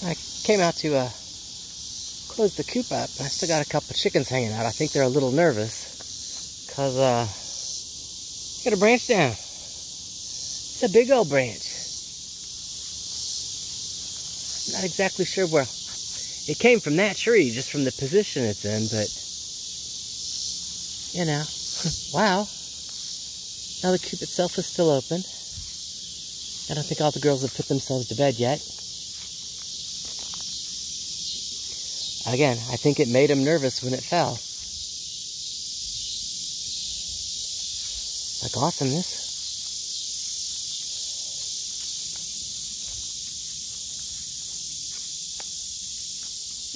I came out to close the coop up, and I still got a couple chickens hanging out. I think they're a little nervous because got a branch down. It's a big old branch. Not exactly sure where it came from, that tree, just from the position it's in, but you know, wow. Now the coop itself is still open. I don't think all the girls have put themselves to bed yet. Again, I think it made them nervous when it fell. Like awesomeness.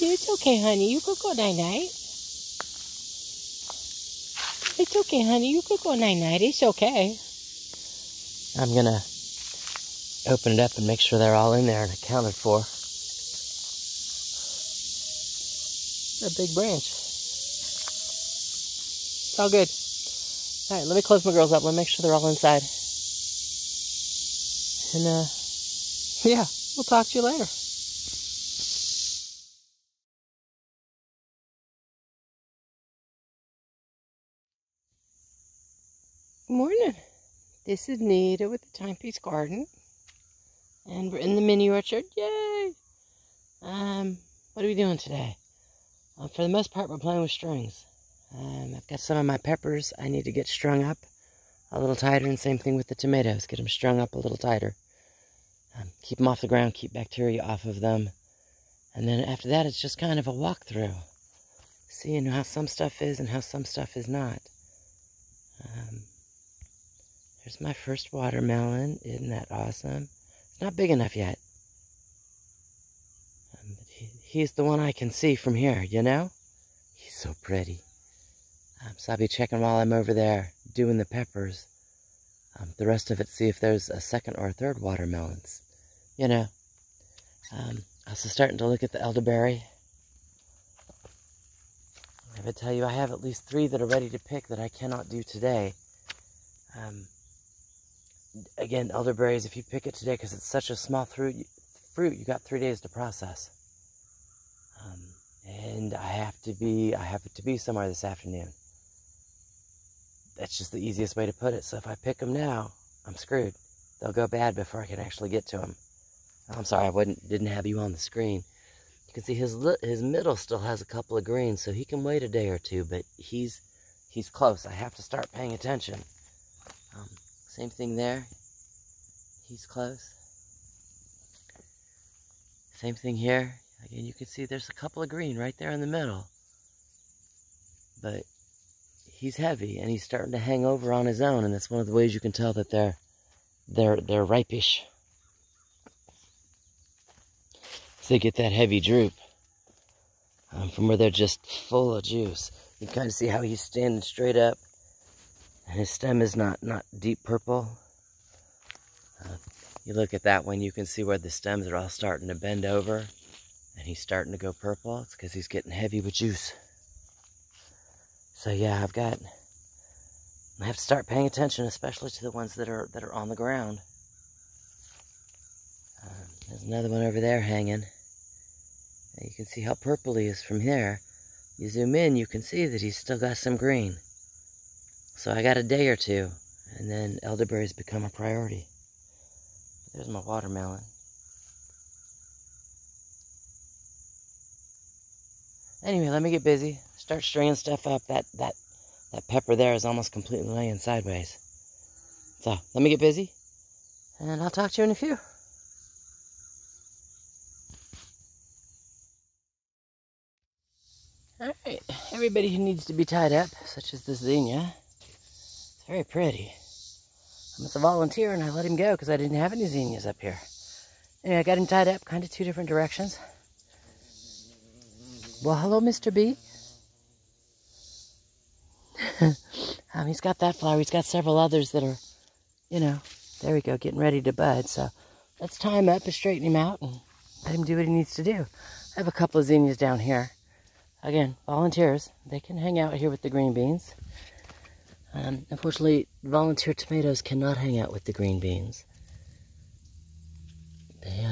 It's okay, honey. You could go night-night. It's okay, honey. You could go night-night. It's okay. I'm gonna open it up and make sure they're all in there and accounted for. A big branch. It's all good. Alright, let me close my girls up. Let me make sure they're all inside. And, yeah, we'll talk to you later. Good morning. This is Nita with the Timepiece Garden. And we're in the mini orchard. Yay! What are we doing today? For the most part, we're playing with strings. I've got some of my peppers I need to get strung up a little tighter, and same thing with the tomatoes. Get them strung up a little tighter. Keep them off the ground, keep bacteria off of them. And then after that, it's just kind of a walkthrough. Seeing how some stuff is and how some stuff is not. Here's my first watermelon. Isn't that awesome? It's not big enough yet. But he's the one I can see from here, you know? He's so pretty. So I'll be checking while I'm over there doing the peppers. The rest of it, see if there's a second or a third watermelons. You know. Also starting to look at the elderberry. I would tell you I have at least 3 that are ready to pick that I cannot do today. Again, elderberries, if you pick it today, because it's such a small fruit, you got 3 days to process. And I have to be somewhere this afternoon. That's just the easiest way to put it. So if I pick them now, I'm screwed. They'll go bad before I can actually get to them. I'm sorry, I didn't have you on the screen. You can see his middle still has a couple of greens, so he can wait a day or two, but he's close. I have to start paying attention. Same thing there. He's close. Same thing here. Again, you can see there's a couple of green right there in the middle. But he's heavy, and he's starting to hang over on his own, and that's one of the ways you can tell that they're ripe-ish. So they get that heavy droop from where they're just full of juice. You can kind of see how he's standing straight up. And his stem is not deep purple. You look at that one, you can see where the stems are all starting to bend over. And he's starting to go purple. It's because he's getting heavy with juice. So yeah, I have to start paying attention, especially to the ones that are on the ground. There's another one over there hanging. And you can see how purple he is from there. You zoom in, you can see that he's still got some green. So I got a day or two, and then elderberries become a priority. There's my watermelon. Anyway, let me get busy. Start stringing stuff up. That pepper there is almost completely laying sideways. So let me get busy, and I'll talk to you in a few. Alright, everybody who needs to be tied up, such as this zinnia. Very pretty. I must have volunteered and I let him go because I didn't have any zinnias up here. Anyway, I got him tied up kind of 2 different directions. Well, hello, Mr. B. He's got that flower. He's got several others that are, you know, there we go, getting ready to bud. So let's tie him up and straighten him out and let him do what he needs to do. I have a couple of zinnias down here. Again, volunteers. They can hang out here with the green beans. Unfortunately, volunteer tomatoes cannot hang out with the green beans. They,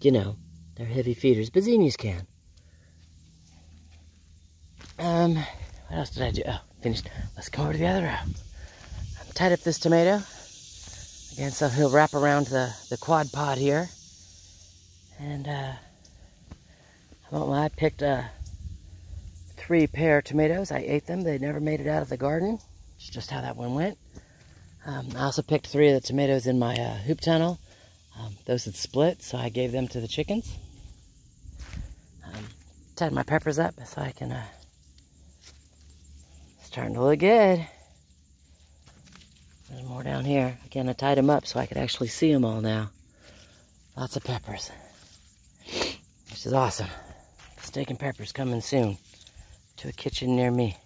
you know, They're heavy feeders, but zinnias can. What else did I do? Oh, finished. Let's come over to the other row. I tied up this tomato. Again, so he'll wrap around the quad pod here. And I picked 3 pear tomatoes. I ate them. They never made it out of the garden. It's just how that one went. I also picked 3 of the tomatoes in my hoop tunnel. Those had split, so I gave them to the chickens. Tied my peppers up so I can... starting to look good. There's more down here. Again, I tied them up so I could actually see them all now. Lots of peppers. Which is awesome. Steak and peppers coming soon to a kitchen near me.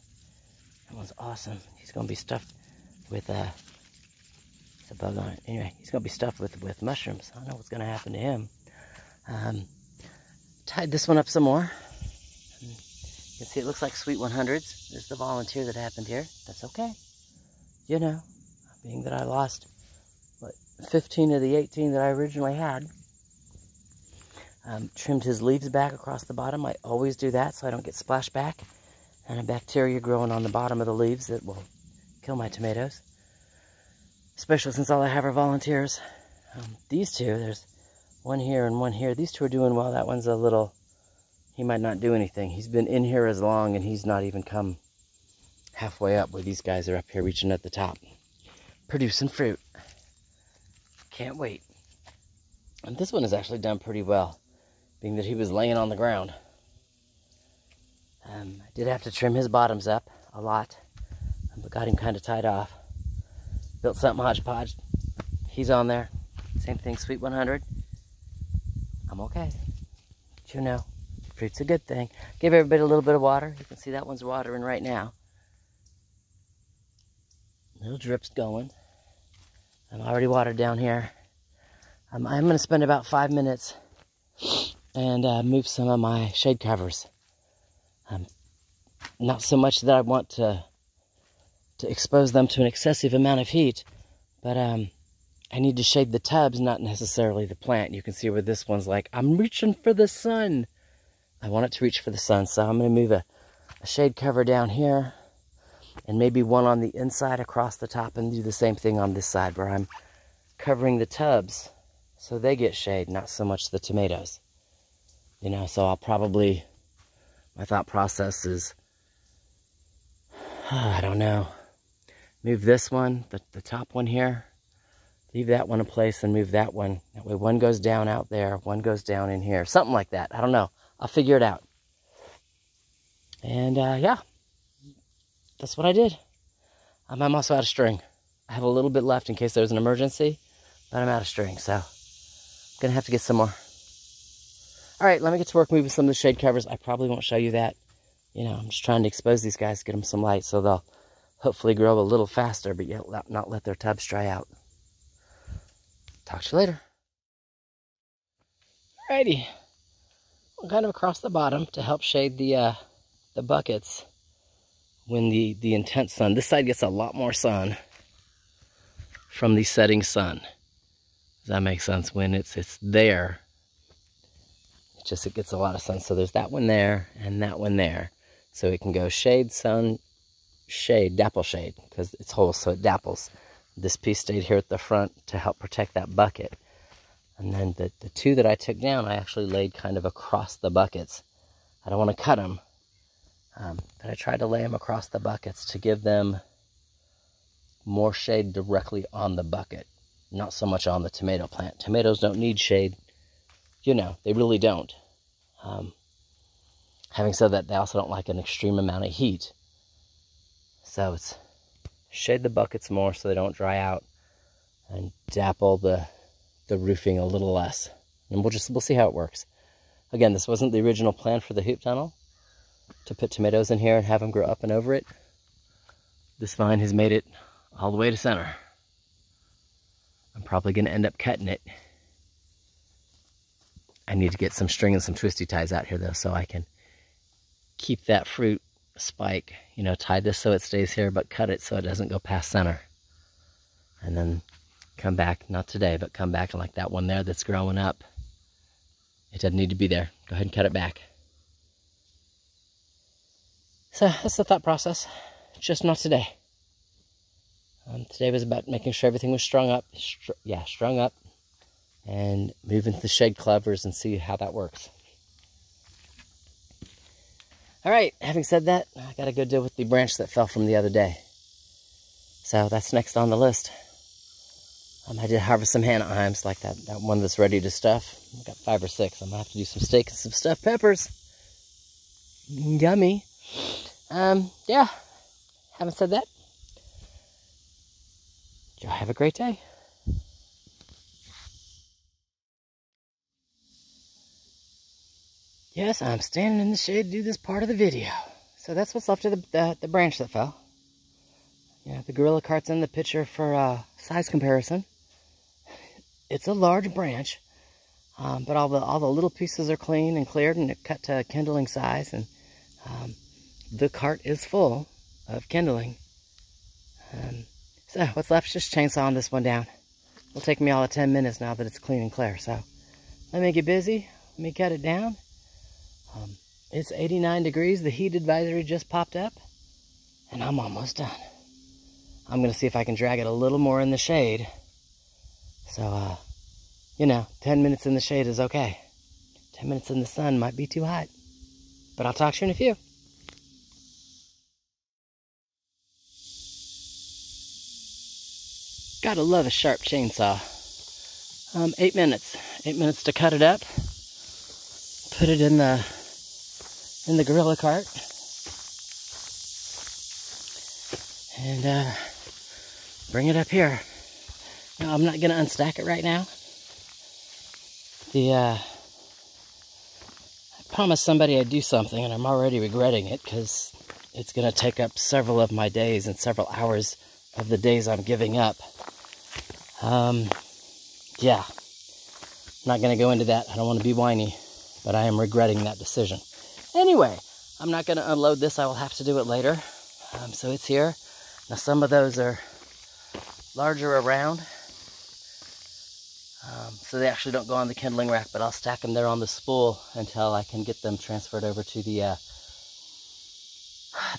That one's awesome. He's going to be stuffed with... there's a bug on it. Anyway, he's going to be stuffed with mushrooms. I don't know what's going to happen to him. Tied this one up some more. You can see it looks like sweet 100s. There's the volunteer that happened here. That's okay. You know, being that I lost, what, 15 of the 18 that I originally had. Trimmed his leaves back across the bottom. I always do that so I don't get splashback and a bacteria growing on the bottom of the leaves that will kill my tomatoes. Especially since all I have are volunteers. These two, there's one here and one here. These two are doing well. That one's a little... He might not do anything. He's been in here as long and he's not even come halfway up where these guys are up here reaching at the top. Producing fruit. Can't wait. And this one has actually done pretty well, being that he was laying on the ground. I did have to trim his bottoms up a lot, but got him kind of tied off. Built something hodgepodge. He's on there. Same thing, sweet 100. I'm okay. But you know. Fruit's a good thing. Give everybody a little bit of water. You can see that one's watering right now. Little drips going. I'm already watered down here. I'm going to spend about 5 minutes and move some of my shade covers. Not so much that I want to expose them to an excessive amount of heat, but I need to shade the tubs, not necessarily the plant. You can see where this one's like, I'm reaching for the sun. I want it to reach for the sun, so I'm going to move a shade cover down here and maybe one on the inside across the top and do the same thing on this side where I'm covering the tubs so they get shade, not so much the tomatoes. You know, so I'll probably, my thought process is, I don't know, move this one, the top one here, leave that one in place and move that one. That way one goes down out there, one goes down in here, something like that. I don't know. I'll figure it out. And yeah, that's what I did. I'm also out of string. I have a little bit left in case there's an emergency, but I'm out of string, so I'm gonna have to get some more. All right, let me get to work moving some of the shade covers. I probably won't show you that. You know, I'm just trying to expose these guys, get them some light so they'll hopefully grow a little faster, but yet not let their tubs dry out. Talk to you later. Alrighty. Kind of across the bottom to help shade the buckets when the intense sun. This side gets a lot more sun from the setting sun. Does that make sense? When it's there, it gets a lot of sun. So there's that one there and that one there. So it can go shade, sun, shade, dapple shade, because it's whole, so it dapples. This piece stayed here at the front to help protect that bucket. And then the 2 that I took down, I actually laid kind of across the buckets. I don't want to cut them, but I tried to lay them across the buckets to give them more shade directly on the bucket, not so much on the tomato plant. Tomatoes don't need shade, you know, they really don't. Having said that, they also don't like an extreme amount of heat. So it's shade the buckets more so they don't dry out and dapple the roofing a little less. And we'll see how it works. Again, this wasn't the original plan for the hoop tunnel, to put tomatoes in here and have them grow up and over it. This vine has made it all the way to center. I'm probably going to end up cutting it. I need to get some string and some twisty ties out here though, so I can keep that fruit spike, you know, tie this so it stays here, but cut it so it doesn't go past center. And then come back, not today, but come back and like that one there that's growing up it doesn't need to be there. Go ahead and cut it back. So that's the thought process. Just not today. Today was about making sure everything was strung up. Strung up. And move into the shade clovers and see how that works. Alright, having said that, I gotta go deal with the branch that fell from the other day. So that's next on the list. I did harvest some Hannaheims, like that one that's ready to stuff. I've got 5 or 6. I'm gonna have to do some steak and some stuffed peppers. Yummy. Yeah, having said that, y'all have a great day. Yes, I'm standing in the shade to do this part of the video. So that's what's left of the branch that fell. Yeah, the gorilla cart's in the picture for size comparison. It's a large branch, but all the little pieces are clean and cleared and cut to kindling size, and the cart is full of kindling. So what's left is just chainsawing this one down. It'll take me all of 10 minutes now that it's clean and clear. So let me get busy. Let me cut it down. It's 89 degrees. The heat advisory just popped up, and I'm almost done. I'm going to see if I can drag it a little more in the shade. So, 10 minutes in the shade is okay. 10 minutes in the sun might be too hot. But I'll talk to you in a few. Gotta love a sharp chainsaw. 8 minutes. 8 minutes to cut it up. Put it in the gorilla cart. And bring it up here. Now, I'm not going to unstack it right now. I promised somebody I'd do something, and I'm already regretting it, because it's going to take up several of my days and several hours of the days I'm giving up. Yeah. I'm not going to go into that. I don't want to be whiny, but I am regretting that decision. Anyway, I'm not going to unload this. I will have to do it later. So it's here. Now, some of those are larger around, so they actually don't go on the kindling rack, but I'll stack them there on the spool until I can get them transferred over to the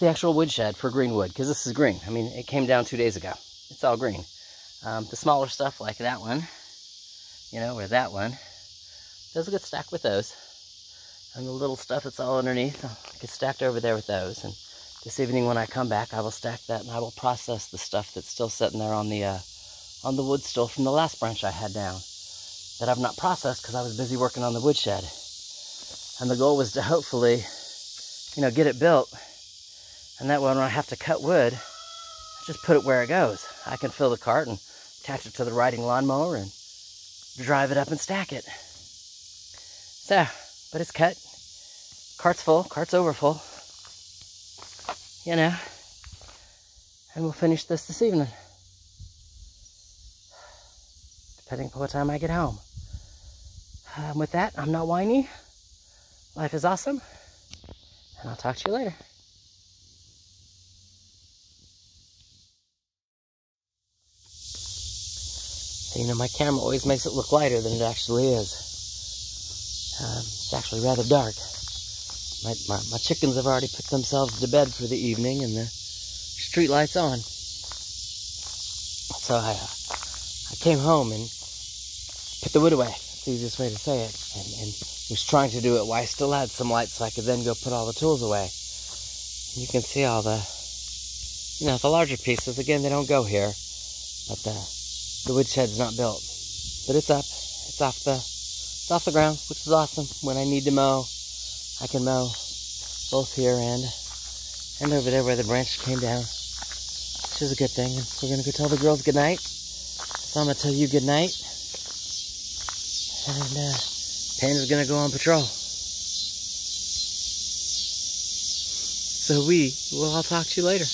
actual woodshed for green wood, because this is green. I mean, it came down 2 days ago. It's all green. The smaller stuff like that one, or that one, those will get stacked with those. And the little stuff that's all underneath, I'll get stacked over there with those. And this evening when I come back, I will stack that, and I will process the stuff that's still sitting there on the wood stool from the last branch I had down that I've not processed because I was busy working on the woodshed. And the goal was to hopefully, get it built, and that way when I have to cut wood, I just put it where it goes. I can fill the cart and attach it to the riding lawnmower and drive it up and stack it. So, but it's cut. Cart's full. Cart's over full. And we'll finish this evening. Depending on what time I get home. With that, I'm not whiny. Life is awesome. And I'll talk to you later. So, my camera always makes it look lighter than it actually is. It's actually rather dark. My chickens have already put themselves to bed for the evening, and the street light's on. So I came home and put the wood away. That's the easiest way to say it. And was trying to do it while I still had some light, so I could then go put all the tools away. And you can see all the, the larger pieces. Again, they don't go here, but the woodshed's not built. But it's up. It's off the ground, which is awesome. When I need to mow, I can mow both here and over there where the branch came down, which is a good thing. And we're going to go tell the girls good night. So I'm going to tell you good night. And Panda's going to go on patrol. So we will all talk to you later.